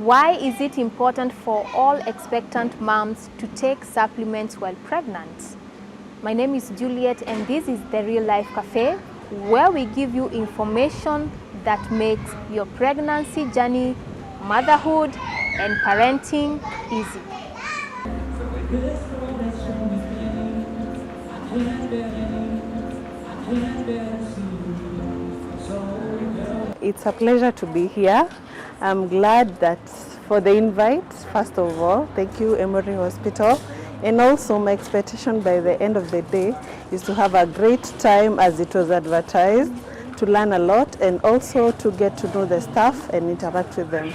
Why is it important for all expectant moms to take supplements while pregnant? My name is Juliet and this is the Real Life Cafe, where we give you information that makes your pregnancy journey, motherhood and parenting easy. It's a pleasure to be here. I'm glad that for the invite, first of all. Thank you, Emory Hospital. And also my expectation by the end of the day is to have a great time as it was advertised, to learn a lot and also to get to know the staff and interact with them.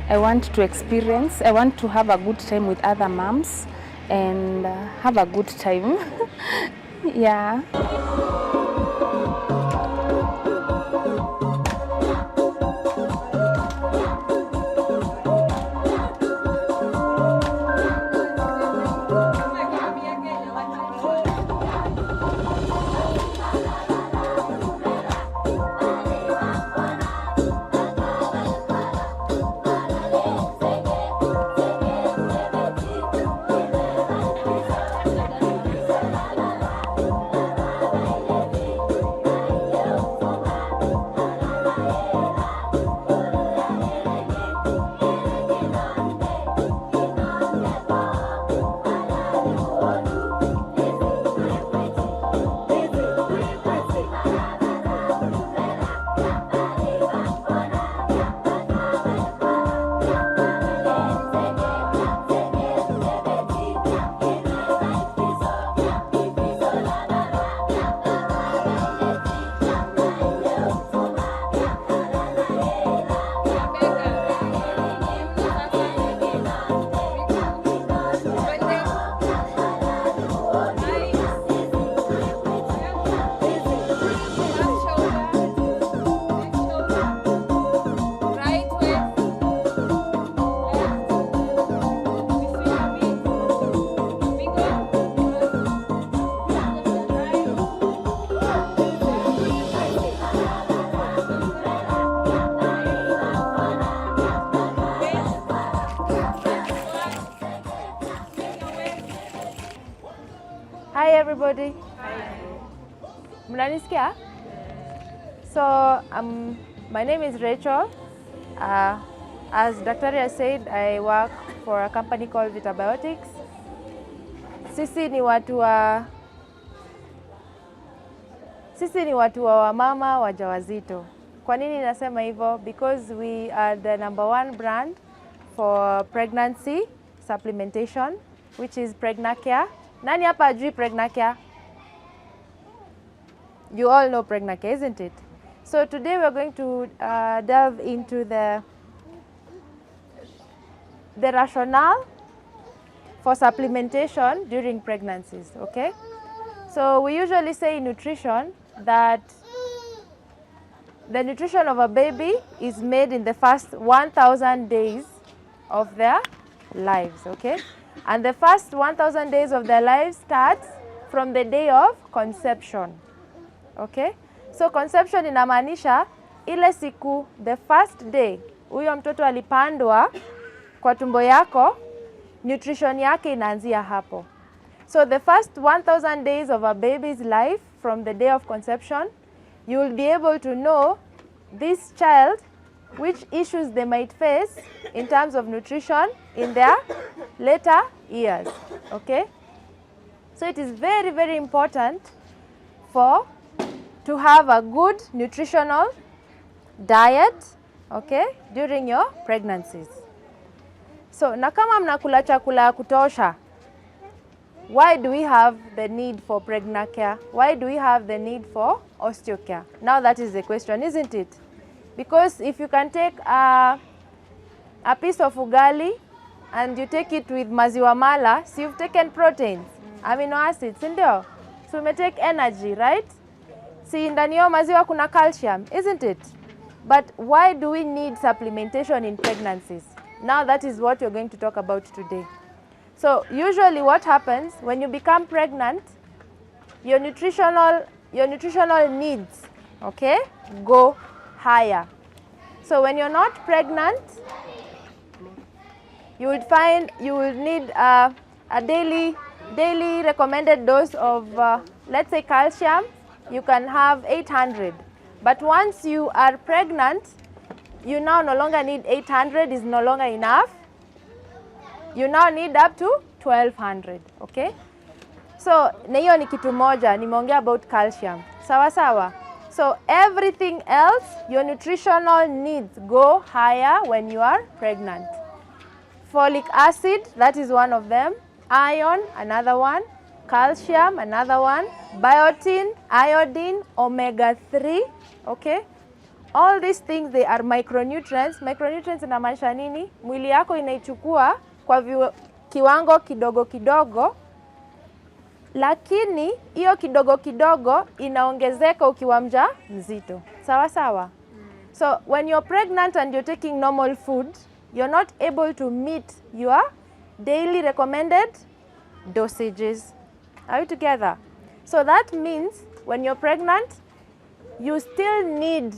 I want to have a good time with other moms and have a good time. Yeah. Hi everybody. Mnanisikia? So my name is Rachel. As Dr. said, I work for a company called Vitabiotics. Sisi ni watu wa wamama wajawazito. Kwa nini nasema hivyo? Because we are the #1 brand for pregnancy supplementation, which is Pregnacare. Nani hapa ajui Pregnacare? You all know Pregnacare, isn't it? So today we're going to delve into the rationale for supplementation during pregnancies, okay? So we usually say in nutrition that the nutrition of a baby is made in the first 1,000 days of their lives, okay? And the first 1,000 days of their lives starts from the day of conception, okay? So conception inamaanisha ile siku, the first day huyo mtoto alipandwa kwa tumbo yako, nutrition yake inaanzia hapo. So the first 1,000 days of a baby's life from the day of conception, you will be able to know this child, which issues they might face in terms of nutrition in their later years, okay? So it is very, very important to have a good nutritional diet, okay, during your pregnancies. So na kama mnakula chakula ya kutosha, why do we have the need for Pregnacare? Why do we have the need for osteocare? Now that is the question, isn't it? Because if you can take a piece of ugali and you take it with maziwa mala, so you've taken proteins, amino acids, ndio? So you take energy, right? See, ndani ya maziwa kuna calcium, isn't it? But why do we need supplementation in pregnancies? Now that is what we're going to talk about today. So usually what happens when you become pregnant, your nutritional needs, okay, go higher. So when you're not pregnant, you would find you will need a daily recommended dose of, let's say, calcium. You can have 800. But once you are pregnant, you now no longer need 800, is no longer enough. You now need up to 1200, okay? So, na hiyo ni kitu moja, nimeongea about calcium. Sawa sawa. So, everything else, your nutritional needs go higher when you are pregnant. Folic acid, that is one of them. Iron, another one. Calcium, another one. Biotin, iodine, omega-3, okay? All these things, they are micronutrients. Micronutrients inamaanisha nini? Mwili yako inaichukua kwa kiwango kidogo kidogo, lakini hiyo kidogo kidogo inaongezeka ukiwa mjamzito. Sawa sawa? So when you're pregnant and you're taking normal food, you're not able to meet your daily recommended dosages. Are we together? So that means when you're pregnant, you still need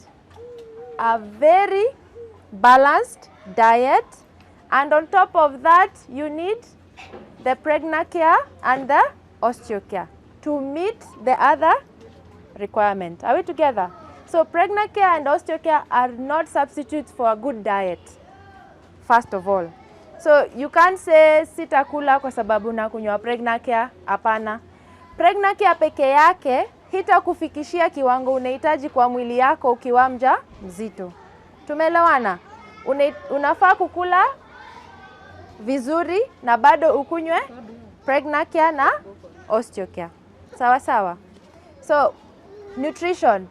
a very balanced diet, and on top of that, you need the Pregnacare and the Osteocare to meet the other requirement. Are we together? So Pregnacare and Osteocare are not substitutes for a good diet, first of all. So you can't say sitakula kwa sababu nakunywa Pregnacare. Hapana. Pregnacare peke yake hitakufikishia kiwango unahitaji kwa mwili yako ukiwa mjamzito. Tumeelewana? Unafaa kukula vizuri na bado ukunywe Pregnacare na Osteocare. Sawa sawa. So nutrition,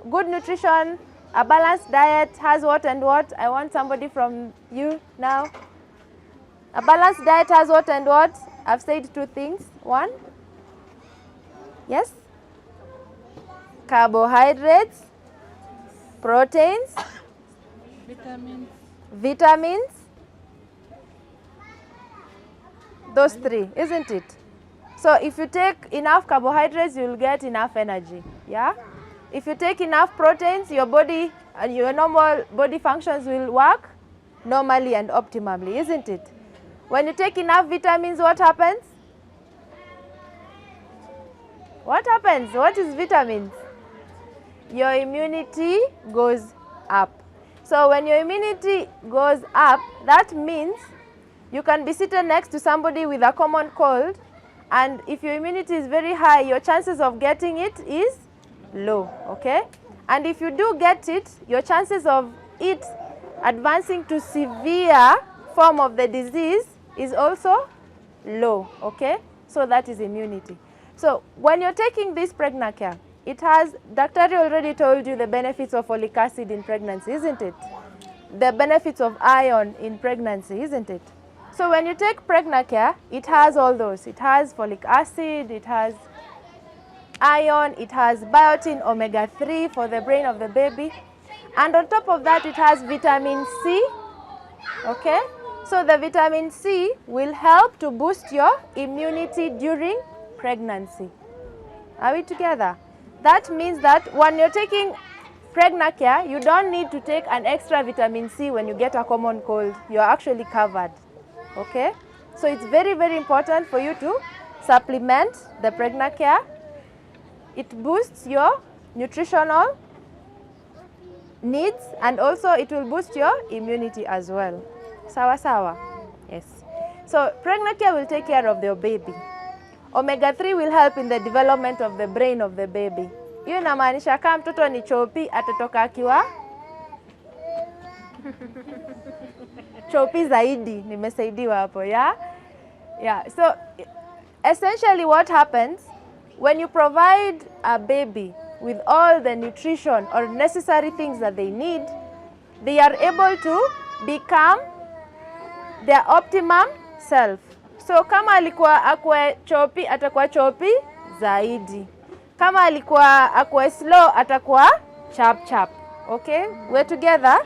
good nutrition, a balanced diet has what and what? I want somebody from you now. A balanced diet has what and what? I've said two things. One, yes? Carbohydrates, proteins, vitamins. Those three, isn't it? So if you take enough carbohydrates, you'll get enough energy. Yeah? If you take enough proteins, your body and your normal body functions will work normally and optimally, isn't it? When you take enough vitamins, what happens? What happens? What is vitamins? Your immunity goes up. So when your immunity goes up, that means you can be seated next to somebody with a common cold, and if your immunity is very high, your chances of getting it is low, okay? And if you do get it, your chances of it advancing to severe form of the disease is also low, okay? So that is immunity. So when you're taking this Pregnacare, it has, Dr. already told you the benefits of folic acid in pregnancy, isn't it? The benefits of iron in pregnancy, isn't it? So when you take Pregnacare, it has all those. It has folic acid, it has iron, it has biotin, omega-3 for the brain of the baby. And on top of that, it has vitamin C, okay? So the vitamin C will help to boost your immunity during pregnancy. Are we together? That means that when you're taking Pregnacare, you don't need to take an extra vitamin C when you get a common cold. You're actually covered, okay? So it's very, very important for you to supplement the Pregnacare. It boosts your nutritional needs, and also it will boost your immunity as well. Sawa sawa? Yes. So Pregnacare will take care of your baby. Omega-3 will help in the development of the brain of the baby. Hiyo inamaanisha kama mtoto ni chopi atatoka akiwa chopi zaidi. Nimesaidiwa hapo, yeah? Yeah. So essentially what happens when you provide a baby with all the nutrition or necessary things that they need, they are able to become their optimum self. So kama alikuwa akwe chopi, atakuwa chopi zaidi. Kama alikuwa akwe slow, atakuwa chap chap. Okay? We're together?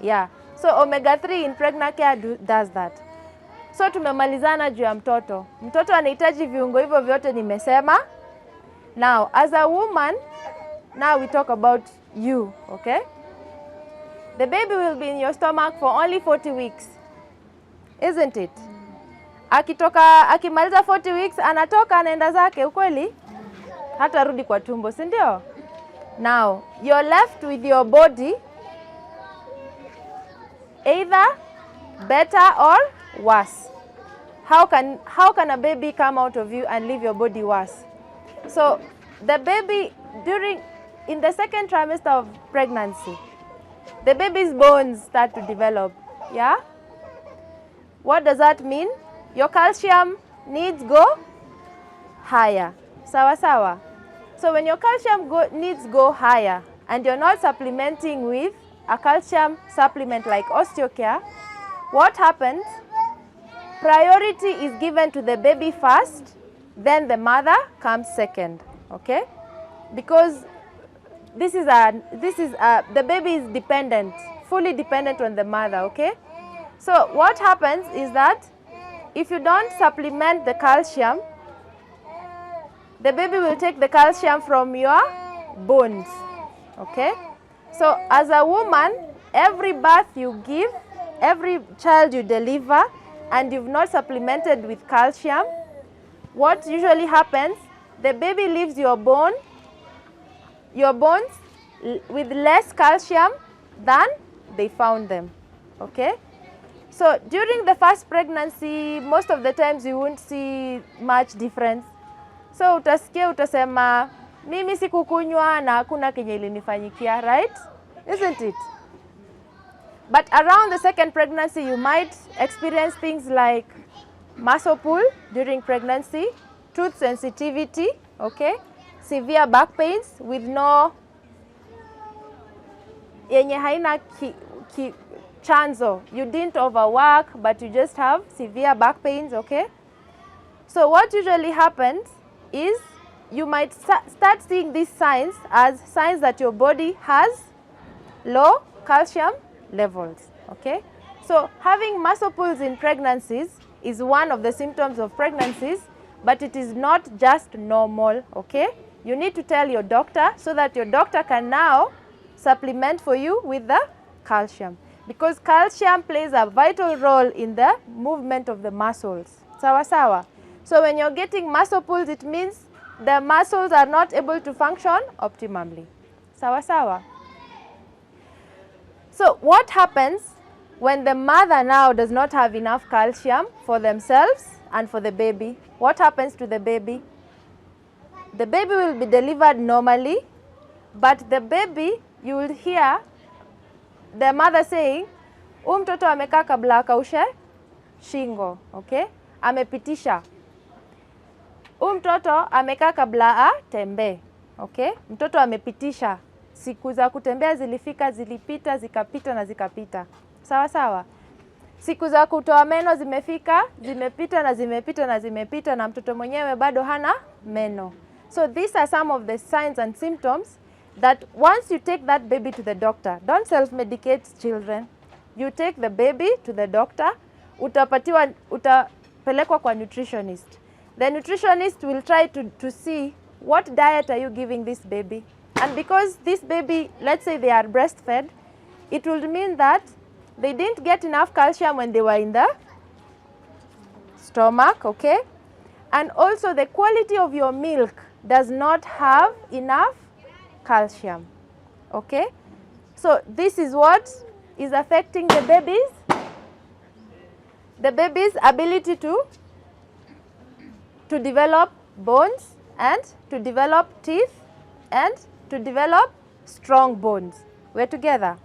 Yeah. So omega-3 in Pregnacare does that. So tumemalizana juu ya mtoto. Mtoto anahitaji viungo hivyo vyote nimesema. Now, as a woman, now we talk about you, okay? The baby will be in your stomach for only 40 weeks. isn't it? Akimaliza 40 weeks anatoka anaenda zake, ukweli? Hata rudi kwa tumbo, si ndio? Now, you're left with your body either better or worse. How can a baby come out of you and leave your body worse? So the baby in the second trimester of pregnancy, the baby's bones start to develop. Yeah? What does that mean? Your calcium needs go higher. Sawa sawa. So when your calcium needs go higher and you're not supplementing with a calcium supplement like Osteocare, what happens? Priority is given to the baby first, then the mother comes second, okay? Because the baby is dependent, fully dependent on the mother, okay? So what happens is that if you don't supplement the calcium, the baby will take the calcium from your bones, okay? So as a woman, every birth you give, every child you deliver, and you've not supplemented with calcium, what usually happens, the baby leaves your bones with less calcium than they found them, okay? So during the first pregnancy, most of the times you won't see much difference. So utasema, mimi sikukunywa na hakuna kenye ilinifanyikia, right? Isn't it? But around the second pregnancy, you might experience things like muscle pull during pregnancy, tooth sensitivity, okay? Severe back pains with no yenye haina chanzo. You didn't overwork, but you just have severe back pains, okay? So what usually happens is you might start seeing these signs as signs that your body has low calcium levels, okay? So having muscle pulls in pregnancies is one of the symptoms of pregnancies, but it is not just normal, okay? You need to tell your doctor so that your doctor can now supplement for you with the calcium, because calcium plays a vital role in the movement of the muscles. Sawa sawa. So when you're getting muscle pulls, it means the muscles are not able to function optimally. Sawa sawa. So what happens when the mother now does not have enough calcium for themselves and for the baby? What happens to the baby? The baby will be delivered normally, but the baby, you will hear the mother saying, mtoto amekaa kabla akaushe shingo, okay? Amepitisha. Mtoto amekaa kabla atembee, okay? Mtoto amepitisha. Siku za kutembea zilifika, zilipita, zikapita na zikapita. Sawa sawa. Siku za kutoa meno zimefika, zimepita na zimepita na zimepita, na mtoto mwenyewe bado hana meno. So these are some of the signs and symptoms that once you take that baby to the doctor, don't self-medicate children. You take the baby to the doctor, utapelekwa kwa nutritionist. The nutritionist will try to see what diet are you giving this baby. And because this baby, let's say they are breastfed, it will mean that they didn't get enough calcium when they were in the stomach, okay? And also the quality of your milk does not have enough calcium, okay? So this is what is affecting the baby's ability to develop bones and to develop teeth and to develop strong bones. We're together.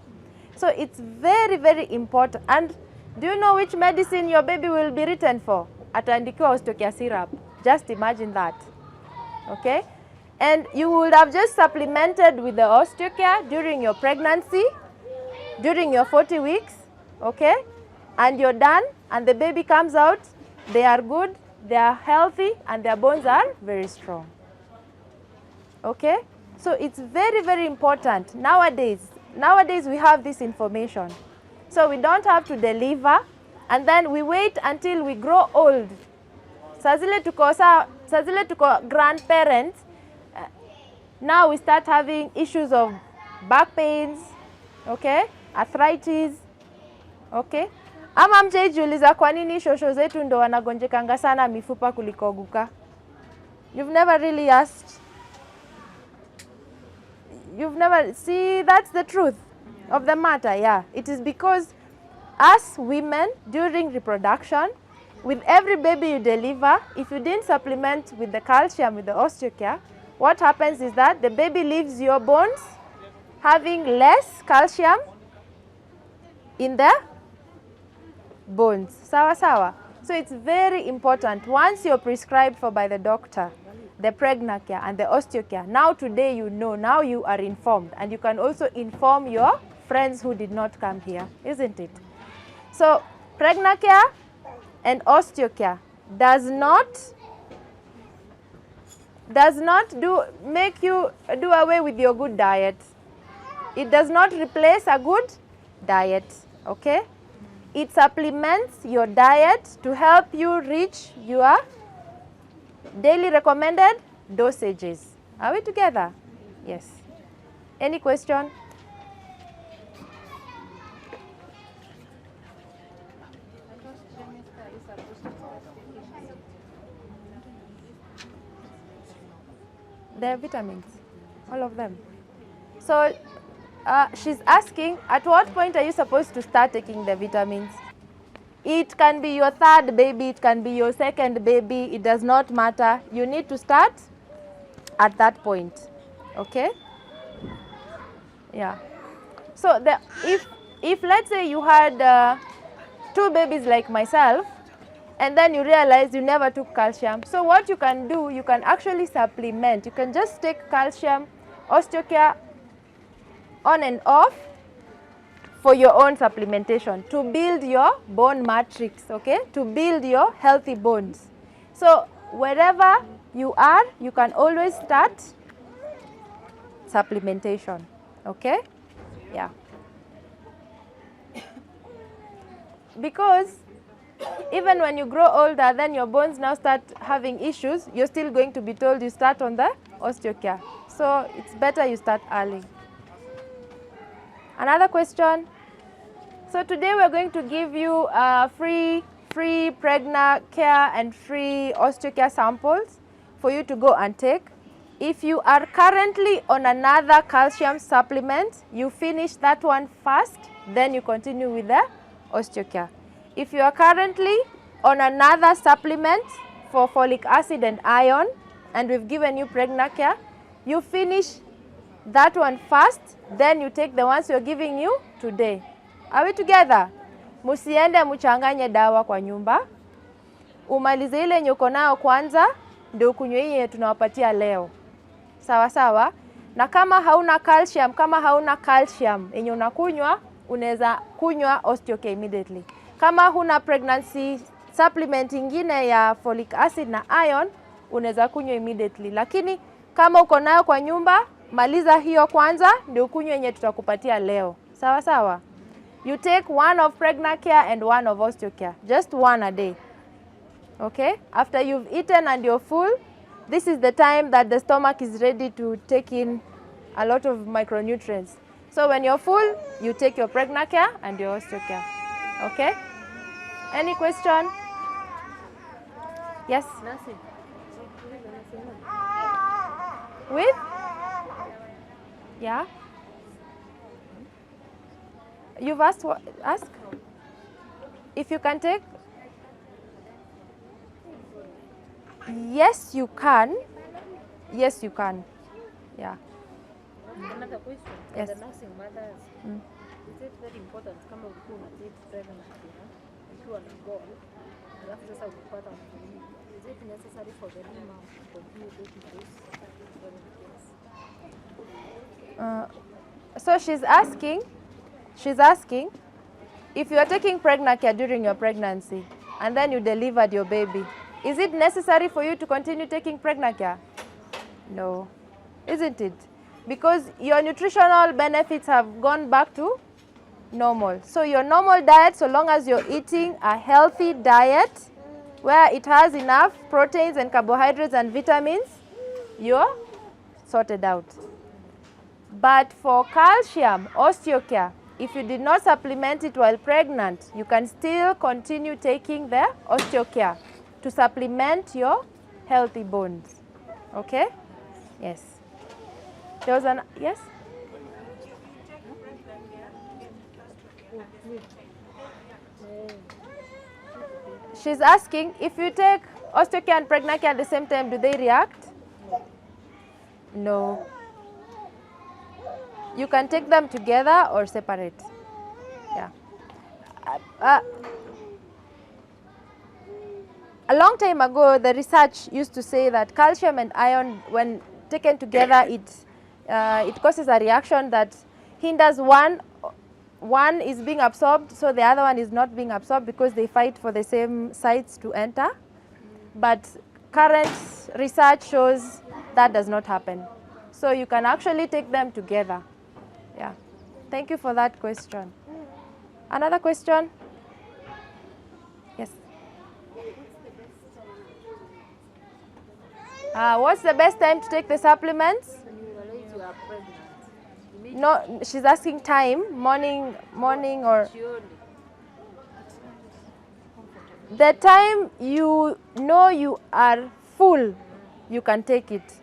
So it's very, very important. And do you know which medicine your baby will be written for? Ataandikiwa Osteocare syrup. Just imagine that. Okay? And you would have just supplemented with the Osteocare during your pregnancy, during your 40 weeks, okay? And you're done, and the baby comes out, they are good, they are healthy, and their bones are very strong. Okay? So it's very, very important. Nowadays we have this information. So we don't have to deliver, and then we wait until we grow old. Sazile tuko grandparents, now we start having issues of back pains, okay, arthritis, okay, Ama mjaijiuliza kwa nini shosho zetu ndo wanagonjekanga sana mifupa kuliko guka? You've never really asked. You've never, see, that's the truth of the matter, yeah. It is because us women, during reproduction, with every baby you deliver, if you didn't supplement with the calcium, with the osteocare, what happens is that the baby leaves your bones having less calcium in the bones. Sawa sawa. So it's very important. Once you're prescribed for by the doctor, the Pregnacare and the Osteocare, now today you know, now you are informed, and you can also inform your friends who did not come here, isn't it? So Pregnacare and Osteocare does not make you do away with your good diet. It does not replace a good diet, okay? It supplements your diet to help you reach your daily recommended dosages. Are we together? Yes. Any question? The vitamins, all of them. So she's asking, at what point are you supposed to start taking the vitamins? It can be your third baby, it can be your second baby, it does not matter. You need to start at that point, okay? Yeah. So if let's say you had 2 babies like myself, and then you realize you never took calcium, so what you can do, you can actually supplement. You can just take calcium, Osteocare on and off for your own supplementation to build your bone matrix, okay? To build your healthy bones. So wherever you are, you can always start supplementation, okay? Yeah. Because even when you grow older, then your bones now start having issues, you're still going to be told you start on the Osteocare. So it's better you start early. Another question. So today we're going to give you free Pregnacare and free Osteocare samples for you to go and take. If you are currently on another calcium supplement, you finish that one first, then you continue with the Osteocare. If you are currently on another supplement for folic acid and iron, and we've given you Pregnacare, you finish that one first, then you take the ones we're giving you today. Are we together? Musiende mchanganye dawa kwa nyumba. Umalize ile yenye uko nayo kwanza, ndio ukunywe hii yenye tunawapatia leo. Sawa sawa? Na kama hauna calcium yenye unakunywa, unaweza kunywa Osteocare immediately. Kama huna pregnancy supplement ingine ya folic acid na iron, unaweza kunywa immediately. Lakini kama uko nayo kwa nyumba, maliza hiyo kwanza ndio ukunywe yenye tutakupatia leo. Sawa sawa? You take one of Pregnacare and one of Osteocare, just one a day. Okay? After you've eaten and you're full, this is the time that the stomach is ready to take in a lot of micronutrients. So when you're full, you take your Pregnacare and your Osteocare. Okay? Any question? Yes? With? Yeah? You've asked what? Ask? If you can take? Yes, you can. Yes, you can. Yeah. Another question. Yes. The nursing mothers, is it very important kama ulikuwa unatake pregnancy ukiwa na goal, alafu sasa ukipata mtoto, is it necessary for the new mom to continue taking this? So she's asking if you are taking Pregnacare during your pregnancy and then you delivered your baby, is it necessary for you to continue taking Pregnacare? No, isn't it? Because your nutritional benefits have gone back to normal. So your normal diet, so long as you're eating a healthy diet where it has enough proteins and carbohydrates and vitamins, you're sorted out. But for calcium, Osteocare, if you did not supplement it while pregnant, you can still continue taking the osteocare to supplement your healthy bones. Okay? Yes. There was an, yes? She's asking, if you take osteocare and pregnant care at the same time, do they react? No. You can take them together or separate. Yeah. A long time ago, the research used to say that calcium and iron, when taken together, it causes a reaction that hinders one is being absorbed, so the other one is not being absorbed because they fight for the same sites to enter. But current research shows that does not happen. So you can actually take them together. Yeah. Thank you for that question. Another question? Yes. What's the best time to take the supplements? When you realize you are pregnant. No, she's asking time, morning or Surely. the time you know you are full, you can take it.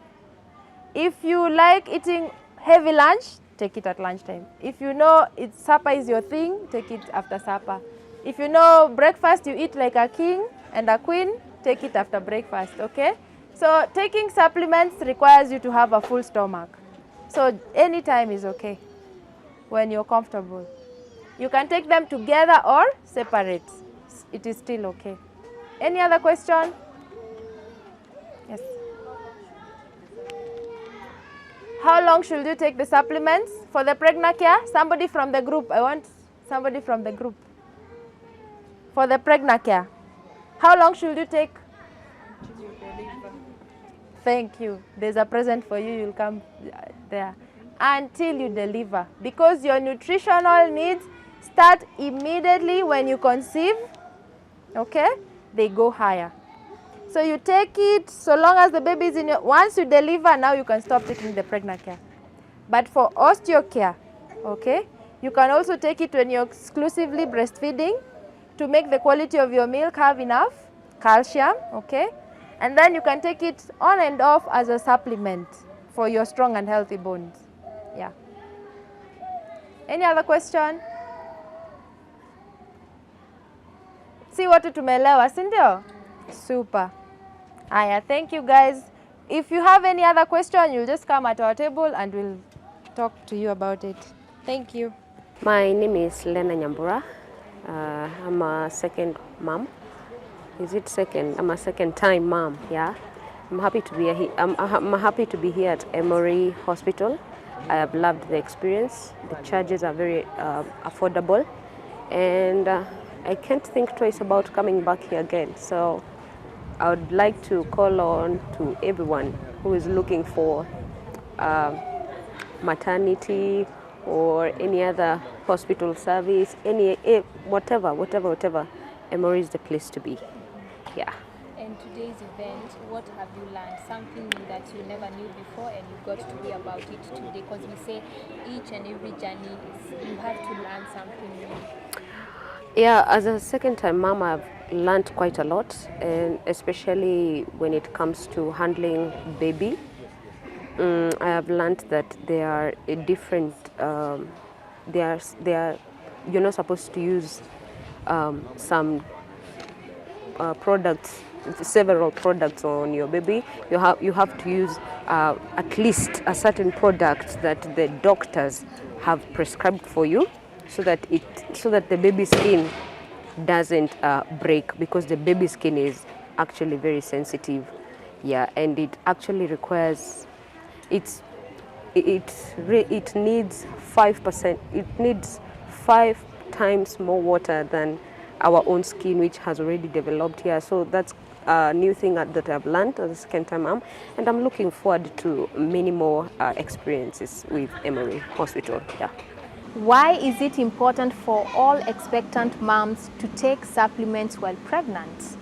If you like eating heavy lunch, take it at lunchtime. If you know supper is your thing, take it after supper. If you know breakfast you eat like a king and a queen, take it after breakfast, okay? So taking supplements requires you to have a full stomach. So any time is okay when you're comfortable. You can take them together or separate. It is still okay. Any other question? Yes. How long should you take the supplements? For the pregnant care, somebody from the group. I want somebody from the group. For the pregnant care, how long should you take? Thank you. There's a present for you. You'll come there. Until you deliver. Because your nutritional needs start immediately when you conceive. Okay? They go higher. So you take it so long as the baby is in your... Once you deliver, now you can stop taking the pregnant care. But for osteocare, okay, you can also take it when you're exclusively breastfeeding to make the quality of your milk have enough calcium, okay? And then you can take it on and off as a supplement for your strong and healthy bones. Yeah. Any other question? Si watu tumeelewa, si ndio? Super. Aya, thank you guys. If you have any other question, you'll just come at our table and we'll talk to you about it. Thank you. My name is Lena Nyambura. I'm a second mom. Is it second? I'm a second time mom, yeah. I'm happy to be here. I'm happy to be here at Emory Hospital. I have loved the experience. The charges are very affordable, and I can't think twice about coming back here again. So I would like to call on to everyone who is looking for maternity or any other hospital service, whatever. Emory is the place to be. Yeah. And today's event, what have you learned? Something new that you never knew before and you got to hear about it today? Because we say each and every journey you have to learn something new. Yeah, as a second-time mom, I've learned quite a lot, and especially when it comes to handling baby. I have learned that there are a different. You're not supposed to use some products, several products on your baby. You have to use at least a certain product that the doctors have prescribed for you, so that the baby skin doesn't break, because the baby skin is actually very sensitive. Yeah, and it actually requires it needs 5%. It needs 5 times more water than our own skin, which has already developed here. So that's a new thing that I've learned as a second-time mom, and I'm looking forward to many more experiences with Emory Hospital. Yeah. Why is it important for all expectant moms to take supplements while pregnant?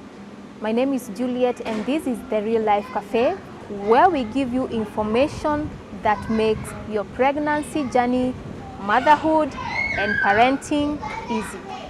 My name is Juliet, and this is the Real Life Cafe, where we give you information that makes your pregnancy journey, motherhood, and parenting easy.